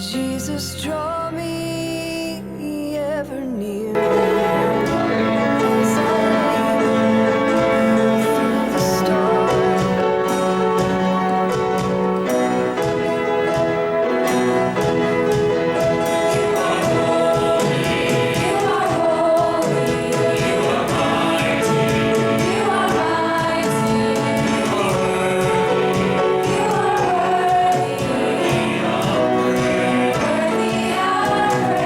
Jesus, draw me ever nearer. As I labor through the storm. You are holy, you are holy, you are mighty, you are mighty, you are worthy, worthy of praise.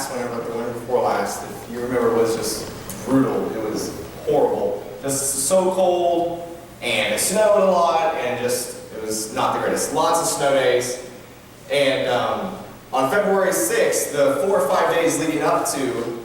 past winter, but the winter before last, if you remember, was just brutal. It was horrible. Just so cold, and it snowed a lot, and it was not the greatest. Lots of snow days. And on February 6th, the 4 or 5 days leading up to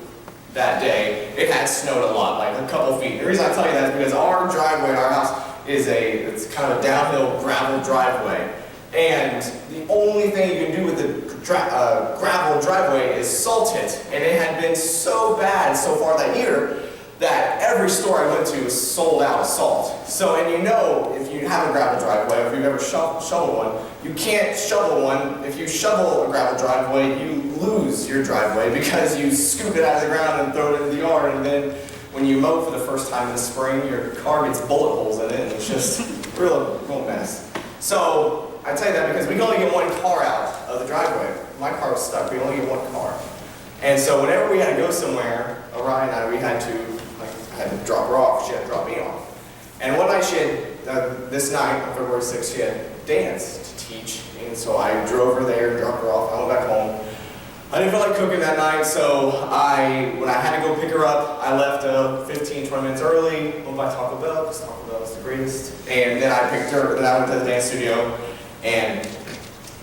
that day, it had snowed a lot, like a couple feet. The reason I tell you that is because our driveway at our house it's kind of a downhill gravel driveway. And the only thing you can do with the gravel driveway is salt it. And it had been so bad so far that year that every store I went to was sold out of salt. So, and if you have a gravel driveway, or if you've ever shoveled one, you can't shovel one. If you shovel a gravel driveway, you lose your driveway because you scoop it out of the ground and throw it into the yard, and then when you mow for the first time in the spring, your car gets bullet holes in it, and it's just a real mess. So, I tell you that because we can only get one car out of the driveway. My car was stuck, we only get one car. And so whenever we had to go somewhere, Orion and I, I had to drop her off, she had to drop me off. And one night this night, on February 6th, she had dance to teach. And so I drove her there, dropped her off, I went back home. I didn't feel like cooking that night, so when I had to go pick her up, I left 15, 20 minutes early, went by Taco Bell, because Taco Bell is the greatest. And then I went to the dance studio and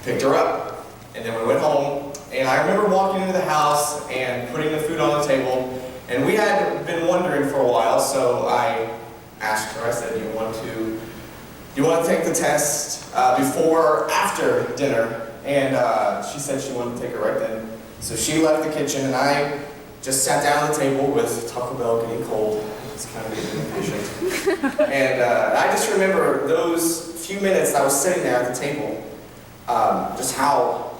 picked her up. And then we went home, and I remember walking into the house and putting the food on the table. And we had been wondering for a while, so I asked her, I said, do you want to take the test before or after dinner? And she said she wanted to take it right then. So she left the kitchen, and I just sat down at the table with Taco Bell getting cold. It's kind of getting impatient. And I just remember those few minutes I was sitting there at the table, just how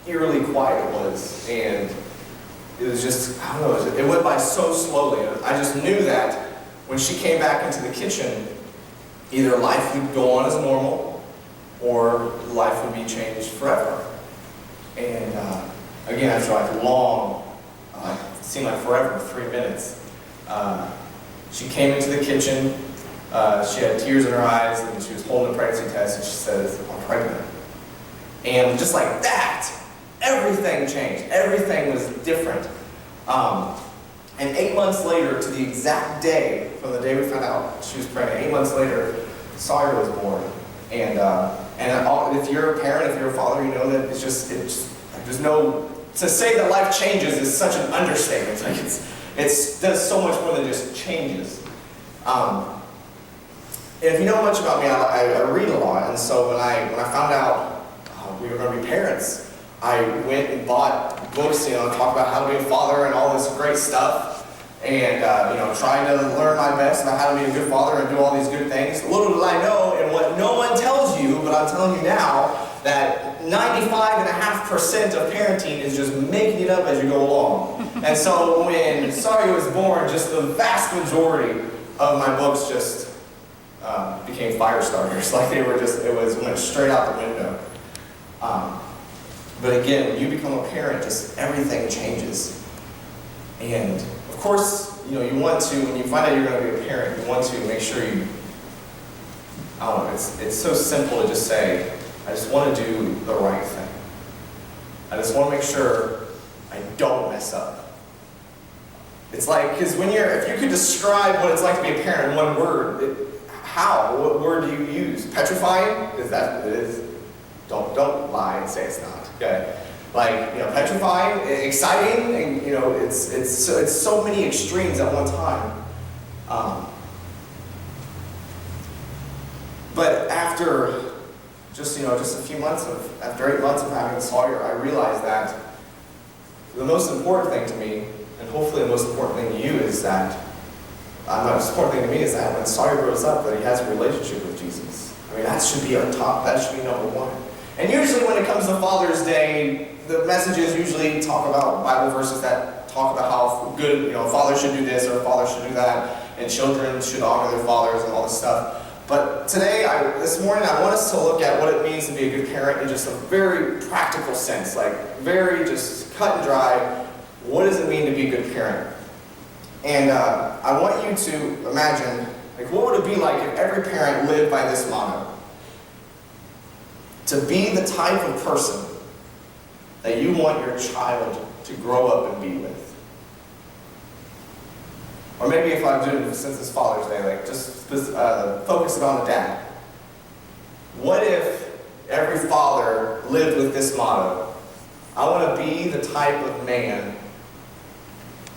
eerily quiet it was. And it was just, I don't know, it went by so slowly. I just knew that when she came back into the kitchen, either life would go on as normal, or life would be changed forever. And again, after it seemed like forever, 3 minutes, she came into the kitchen, she had tears in her eyes, and she was holding a pregnancy test, and she says, I'm pregnant. And just like that, everything changed. Everything was different. And 8 months later, to the exact day, from the day we found out she was pregnant, 8 months later, Sawyer was born. And if you're a parent, if you're a father, you know that there's no, to say that life changes is such an understatement. It does so much more than just changes. And if you know much about me, I read a lot. And so when I found out we were going to be parents, I went and bought books, talk about how to be a father and all this great stuff. And, trying to learn my best about how to be a good father and do all these good things. Little did I know, and what no one tells you, but I'm telling you now, that 95.5% of parenting is just making it up as you go along. And so when Sawyer was born, just the vast majority of my books just became fire starters. Like it went straight out the window. But again, when you become a parent, just everything changes. And of course, you want to, when you find out you're going to be a parent, you want to make sure I don't know, it's so simple to just say, I just want to do the right thing. I just want to make sure I don't mess up. It's like, because if you could describe what it's like to be a parent in one word, what word do you use? Petrifying? Is that what it is? Don't lie and say it's not. Okay. Petrifying, exciting, and it's so many extremes at one time. But after just a few months after 8 months of having Sawyer, I realized that the most important thing to me, and hopefully the most important thing to you, is that the most important thing to me is that when Sawyer grows up, that he has a relationship with Jesus. I mean, that should be on top. That should be number one. And usually when it comes to Father's Day, the messages usually talk about Bible verses that talk about how good, father should do this or father should do that, and children should honor their fathers and all this stuff. But today, this morning, I want us to look at what it means to be a good parent in just a very practical sense, very just cut and dry. What does it mean to be a good parent? And I want you to imagine, what would it be like if every parent lived by this motto? To be the type of person that you want your child to grow up and be with? Or maybe if I'm doing, since it's Father's Day, like just focus on the dad. What if every father lived with this motto? I want to be the type of man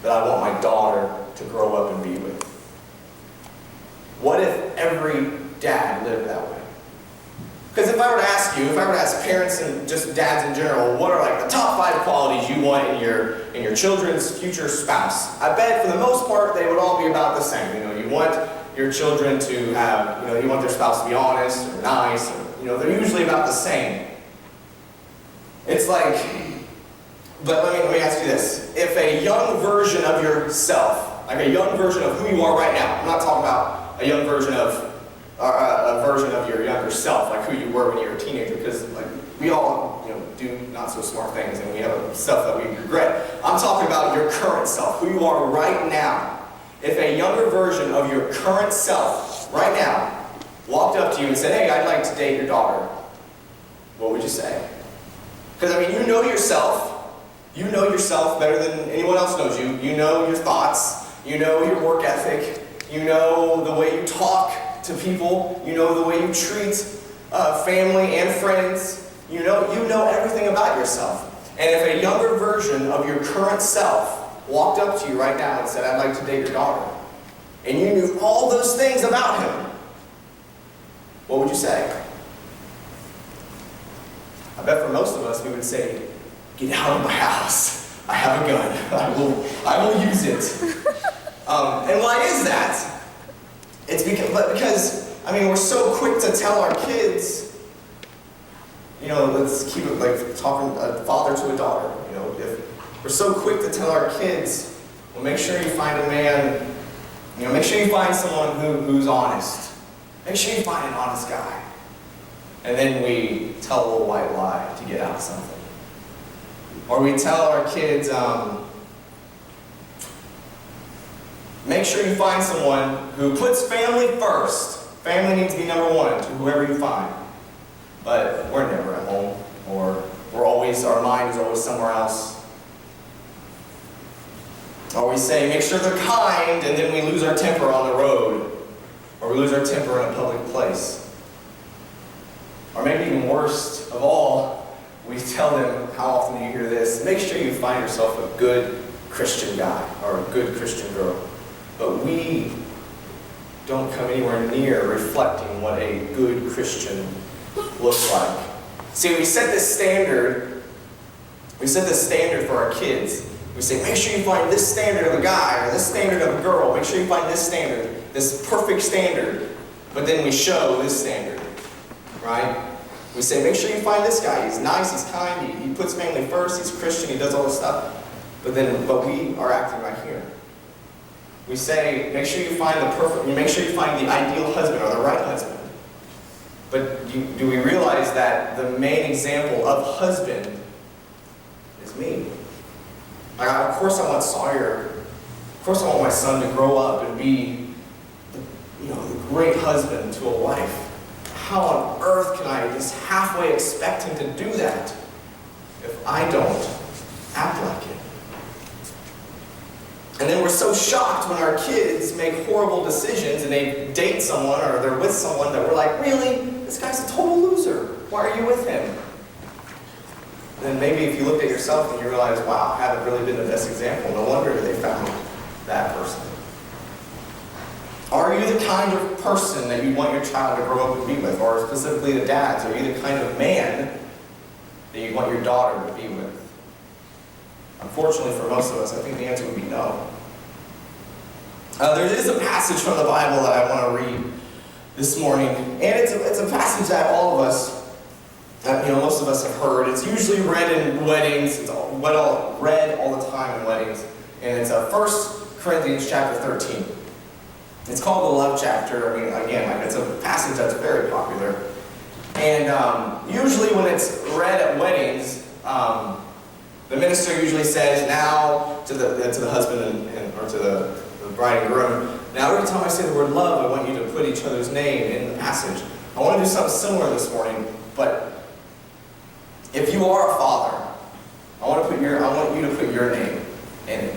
that I want my daughter to grow up and be with. What if every dad lived that way? Because if I were to ask parents and just dads in general, what are like the top 5 qualities you want in your children's future spouse? I bet for the most part they would all be about the same. You know, you want your children to have, you know, you want their spouse to be honest or nice, or, you know, they're usually about the same. It's like, but let me ask you this. If a young version of yourself, like a young version of who you are right now, I'm not talking about a young version of a version of your younger self, like who you were when you were a teenager, because like we all, you know, do not so smart things and we have stuff that we regret. I'm talking about your current self, who you are right now. If a younger version of your current self right now walked up to you and said, "Hey, I'd like to date your daughter," what would you say? Because I mean, you know yourself. You know yourself better than anyone else knows you. You know your thoughts. You know your work ethic. You know the way you talk to people. You know the way you treat family and friends. You know everything about yourself. And if a younger version of your current self walked up to you right now and said, "I'd like to date your daughter," and you knew all those things about him, what would you say? I bet for most of us we would say, "Get out of my house. I have a gun. I will use it." And why is that? It's because, I mean, we're so quick to tell our kids, you know, let's keep it like talking a father to a daughter. You know, if we're so quick to tell our kids, well, make sure you find a man, you know, make sure you find someone who's honest. Make sure you find an honest guy. And then we tell a little white lie to get out of something. Or we tell our kids, make sure you find someone who puts family first. Family needs to be number one to whoever you find. But we're never at home, or our mind is always somewhere else. Or we say, make sure they're kind, and then we lose our temper on the road. Or we lose our temper in a public place. Or maybe even worst of all, we tell them, how often do you hear this? Make sure you find yourself a good Christian guy or a good Christian girl. But we don't come anywhere near reflecting what a good Christian looks like. See, we set this standard for our kids. We say, make sure you find this standard of a guy or this standard of a girl. Make sure you find this standard, this perfect standard. But then we show this standard, right? We say, make sure you find this guy. He's nice, he's kind, he puts family first, he's Christian, he does all this stuff. But we are acting right here. We say, make sure you find the ideal husband or the right husband. But do we realize that the main example of husband is me? Like, of course I want Sawyer. Of course I want my son to grow up and be the great husband to a wife. How on earth can I just halfway expect him to do that if I don't act like it? And then we're so shocked when our kids make horrible decisions and they date someone or they're with someone that we're like, really? This guy's a total loser. Why are you with him? And then maybe if you looked at yourself and you realize, wow, I haven't really been the best example. No wonder they found that person. Are you the kind of person that you want your child to grow up and be with? Or specifically the dads, are you the kind of man that you want your daughter to be with? Unfortunately for most of us, I think the answer would be no. There is a passage from the Bible that I want to read this morning, and it's a passage that all of us, most of us have heard. It's usually read in weddings. It's read all the time in weddings, and it's 1 Corinthians chapter 13. It's called the love chapter. I mean, again, it's a passage that's very popular, and usually when it's read at weddings, the minister usually says, now to the husband or to the bride and groom, now every time I say the word love, I want you to put each other's name in the passage. I want to do something similar this morning, but if you are a father, I want you to put your name in it.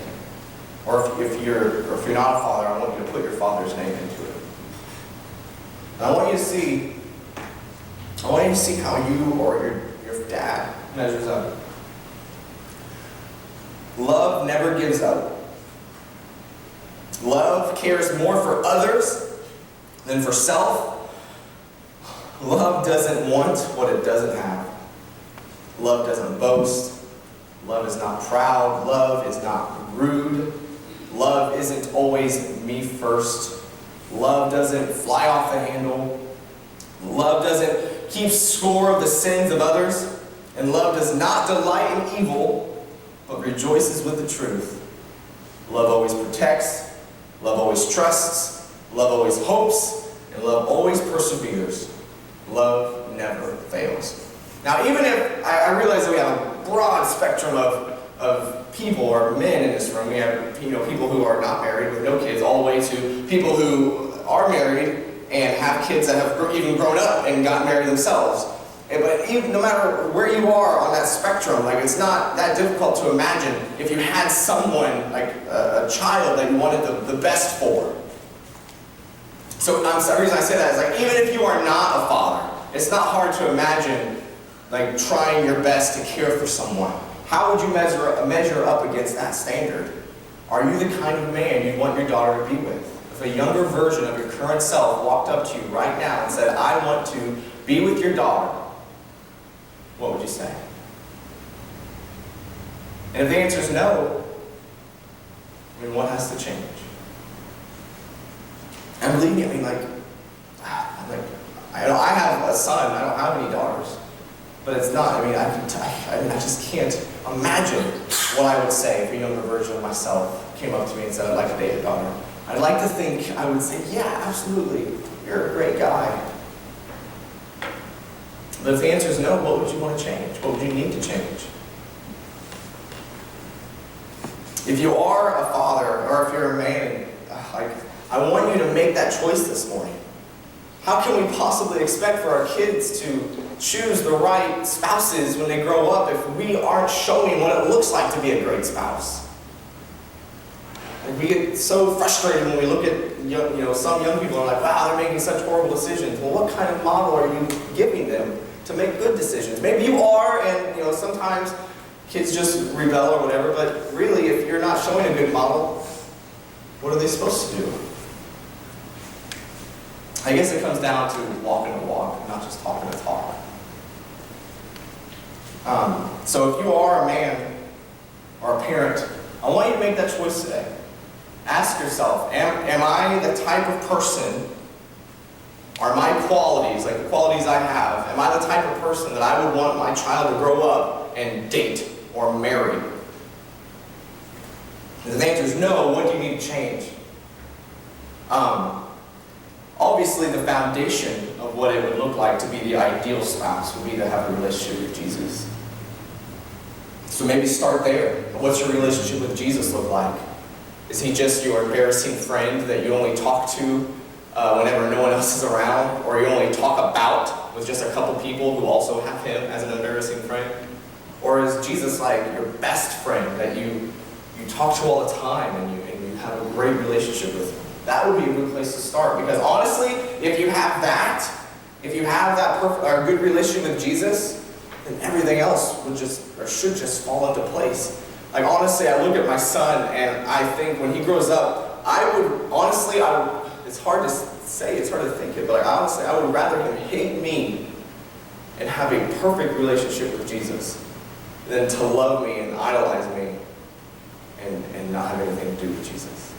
Or if you're not a father, I want you to put your father's name into it. And I want you to see how you or your dad measures up. Love never gives up. Love cares more for others than for self. Love doesn't want what it doesn't have. Love doesn't boast. Love is not proud. Love is not rude. Love isn't always me first. Love doesn't fly off the handle. Love doesn't keep score of the sins of others. And love does not delight in evil, but rejoices with the truth. Love always protects. Love always trusts. Love always hopes. And love always perseveres. Love never fails. Now, even if I realize that we have a broad spectrum of people or men in this room, we have people who are not married with no kids, all the way to people who are married and have kids that have even grown up and got married themselves. But even no matter where you are on that spectrum, like it's not that difficult to imagine if you had someone like a child that you wanted the best for. So the reason I say that is like even if you are not a father, it's not hard to imagine like trying your best to care for someone. How would you measure up against that standard? Are you the kind of man you want your daughter to be with? If a younger version of your current self walked up to you right now and said, I want to be with your daughter, what would you say? And if the answer is no, I mean, what has to change? And believe me, I have a son, I don't have any daughters. But it's not, I just can't imagine what I would say if a younger version of myself came up to me and said, I'd like to date a daughter. I'd like to think I would say, yeah, absolutely, you're a great guy. But if the answer is no, what would you want to change? What would you need to change? If you are a father, or if you're a man, I want you to make that choice this morning. How can we possibly expect for our kids to choose the right spouses when they grow up if we aren't showing what it looks like to be a great spouse? Like we get so frustrated when we look at some young people are like, wow, they're making such horrible decisions. Well, what kind of model are you giving them to make good decisions? Maybe you are, and sometimes kids just rebel or whatever, but really if you're not showing a good model, what are they supposed to do? I guess it comes down to walking the walk, not just talking the talk. So if you are a man or a parent, I want you to make that choice today. Ask yourself, am I the type of person, are my qualities, like the qualities I have, am I the type of person that I would want my child to grow up and date or marry? If the answer is no, what do you need to change? Obviously, the foundation of what it would look like to be the ideal spouse would be to have a relationship with Jesus. So maybe start there. What's your relationship with Jesus look like? Is he just your embarrassing friend that you only talk to whenever no one else is around? Or you only talk about with just a couple people who also have him as an embarrassing friend? Or is Jesus like your best friend that you talk to all the time and you have a great relationship with him? That would be a good place to start, because honestly, if you have that perfect or good relationship with Jesus, then everything else should just fall into place. Like honestly, I look at my son and I think when he grows up, it's hard to say, it's hard to think it, but honestly, I would rather him hate me and have a perfect relationship with Jesus than to love me and idolize me and not have anything to do with Jesus.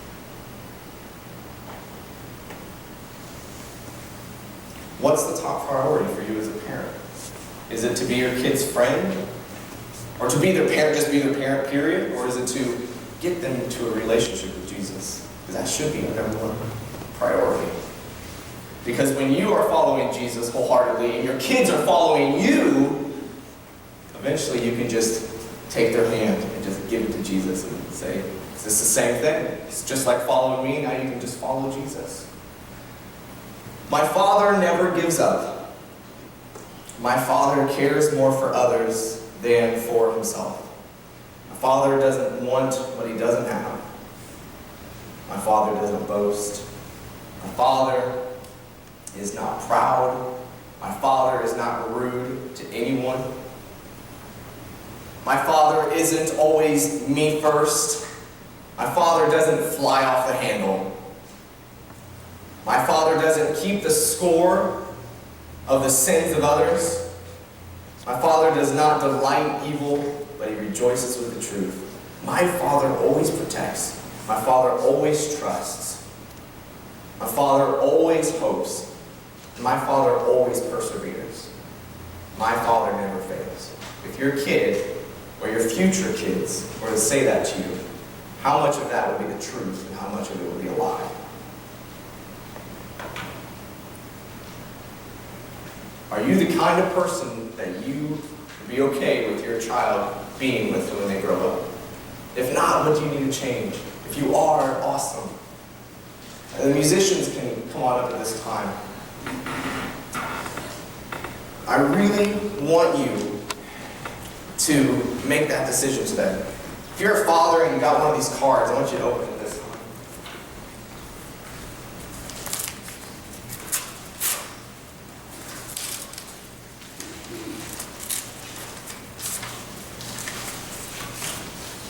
What's the top priority for you as a parent? Is it to be your kid's friend? Or to be their parent, just be their parent, period? Or is it to get them into a relationship with Jesus? Because that should be our number one priority. Because when you are following Jesus wholeheartedly and your kids are following you, eventually you can just take their hand and just give it to Jesus and say, is this the same thing? It's just like following me, now you can just follow Jesus. My Father never gives up. My Father cares more for others than for himself. My Father doesn't want what he doesn't have. My Father doesn't boast. My Father is not proud. My Father is not rude to anyone. My Father isn't always me first. My Father doesn't fly off the handle. My Father doesn't keep the score of the sins of others. My Father does not delight in evil, but he rejoices with the truth. My Father always protects. My Father always trusts. My Father always hopes. My Father always perseveres. My Father never fails. If your kid or your future kids were to say that to you, how much of that would be the truth and how much of it would be a lie? Are you the kind of person that you would be okay with your child being with when they grow up? If not, what do you need to change? If you are, awesome. And the musicians can come on up at this time. I really want you to make that decision today. If you're a father and you got one of these cards, I want you to open it this time.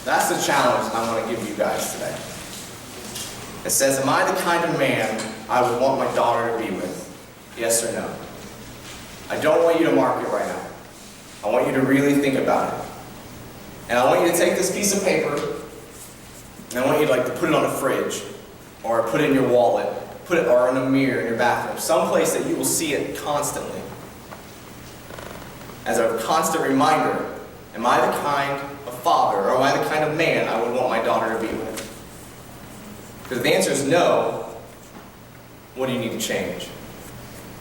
That's the challenge I want to give you guys today. It says, am I the kind of man I would want my daughter to be with? Yes or no? I don't want you to mark it right now. I want you to really think about it. And I want you to take this piece of paper, and I want you to put it on a fridge, or put it in your wallet, put it or in a mirror in your bathroom, someplace that you will see it constantly. As a constant reminder, am I the kind of father, or am I the kind of man I would want my daughter to be with? Because if the answer is no, what do you need to change?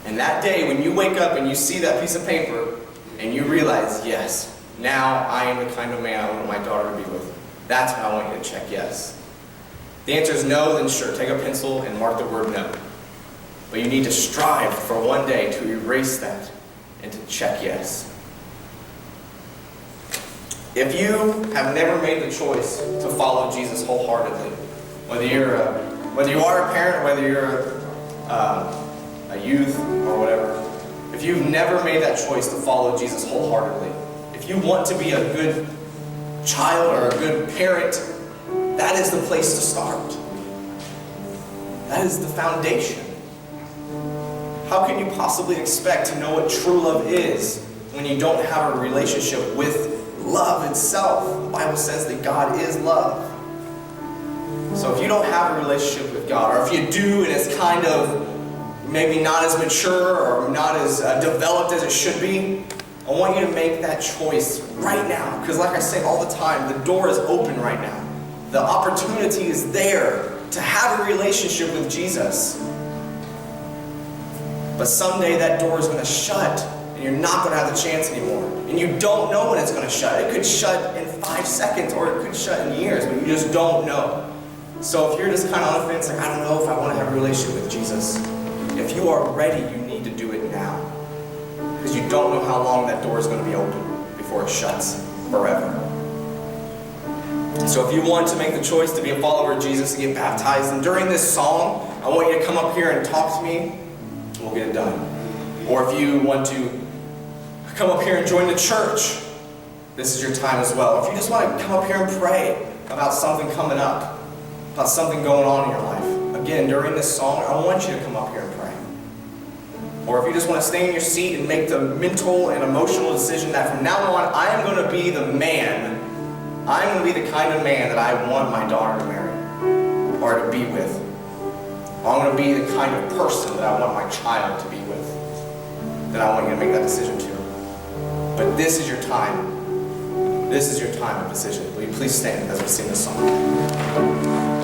And that day when you wake up and you see that piece of paper and you realize, yes, now I am the kind of man I want my daughter to be with, that's when I want you to check yes. If the answer is no, then sure, take a pencil and mark the word no. But you need to strive for one day to erase that and to check yes. If you have never made the choice to follow Jesus wholeheartedly, whether you are a parent, whether you're a youth or whatever, if you've never made that choice to follow Jesus wholeheartedly, if you want to be a good child or a good parent, that is the place to start. That is the foundation. How can you possibly expect to know what true love is when you don't have a relationship with love itself? The Bible says that God is love. So if you don't have a relationship with God, or if you do and it's kind of maybe not as mature or not as developed as it should be, I want you to make that choice right now. Because like I say all the time, the door is open right now. The opportunity is there to have a relationship with Jesus. But someday that door is going to shut and you're not going to have the chance anymore. And you don't know when it's going to shut. It could shut in 5 seconds or it could shut in years, but you just don't know. So if you're just kind of on the fence, I don't know if I want to have a relationship with Jesus, if you are ready, you need to do it now. Because you don't know how long that door is going to be open before it shuts forever. So if you want to make the choice to be a follower of Jesus and get baptized, and during this song, I want you to come up here and talk to me, we'll get it done. Or if you want to come up here and join the church, this is your time as well. If you just want to come up here and pray about something coming up, about something going on in your life, again, during this song, I want you to come up here and pray. Or if you just want to stay in your seat and make the mental and emotional decision that from now on, I am going to be the man, I'm going to be the kind of man that I want my daughter to marry or to be with. I'm going to be the kind of person that I want my child to be with. Then I want you to make that decision too. But this is your time. This is your time of decision. Will you please stand as we sing this song?